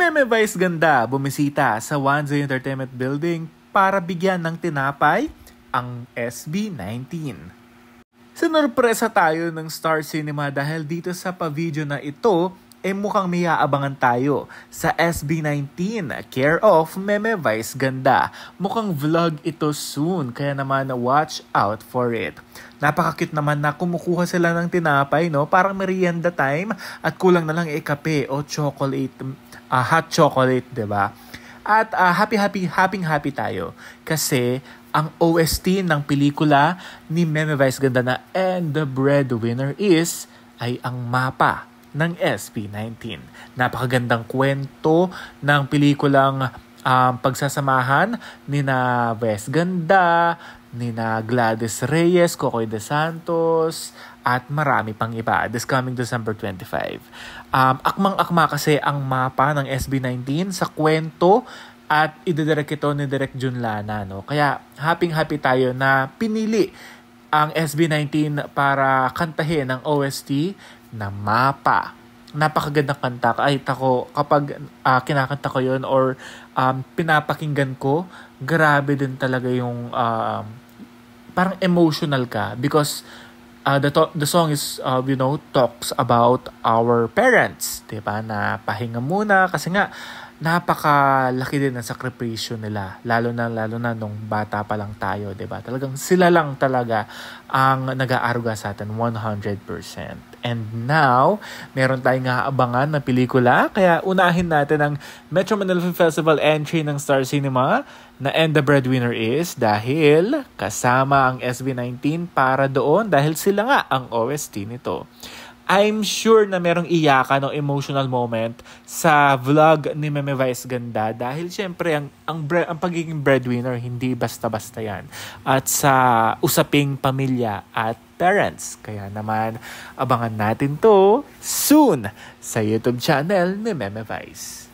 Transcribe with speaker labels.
Speaker 1: Meme Vice Ganda bumisita sa Wanzo Entertainment Building para bigyan ng tinapay ang SB19. Sinurpresa tayo ng Star Cinema dahil dito sa pa-video na ito mukhang may aabangan tayo sa SB19 care of Meme Vice Ganda. Mukhang vlog ito soon kaya naman watch out for it. Napaka-cute naman na kumukuha sila ng tinapay, no? Parang merienda time at kulang na lang kape o chocolate, hot chocolate, 'di ba? At happy tayo kasi ang OST ng pelikula ni Meme Vice Ganda na And the Breadwinner Is ay ang mapa ng SB19. Napakagandang kwento ng pelikulang pagsasamahan ni na Vice Ganda, ni na Gladys Reyes, Kokoy De Santos, at marami pang iba. This coming December 25. Akmang-akma kasi ang mapa ng SB19 sa kwento at ididirect ito ni Direk Jun Lana. No? Kaya happy tayo na pinili ang SB19 para kantahin ang OST na mapa. Napakagandang kanta. Kahit ako, kapag kinakanta ko yun or pinapakinggan ko, grabe din talaga yung parang emotional ka because the song is, talks about our parents. Diba? Na pahinga muna kasi nga, napakalaki din ang sakripisyo nila. Lalo na nung bata pa lang tayo, 'di ba? Talagang sila lang talaga ang nag-aaruga sa atin 100%. And now, meron tayong aabangan na pelikula, kaya unahin natin ang Metro Manila Film Festival entry ng Star Cinema na And the Breadwinner Is dahil kasama ang SB19 para doon dahil sila nga ang OST nito. I'm sure na merong iyakan o emotional moment sa vlog ni Meme Vice Ganda dahil syempre ang pagiging breadwinner hindi basta-basta yan. At sa usaping pamilya at parents. Kaya naman abangan natin to soon sa YouTube channel ni Meme Vice.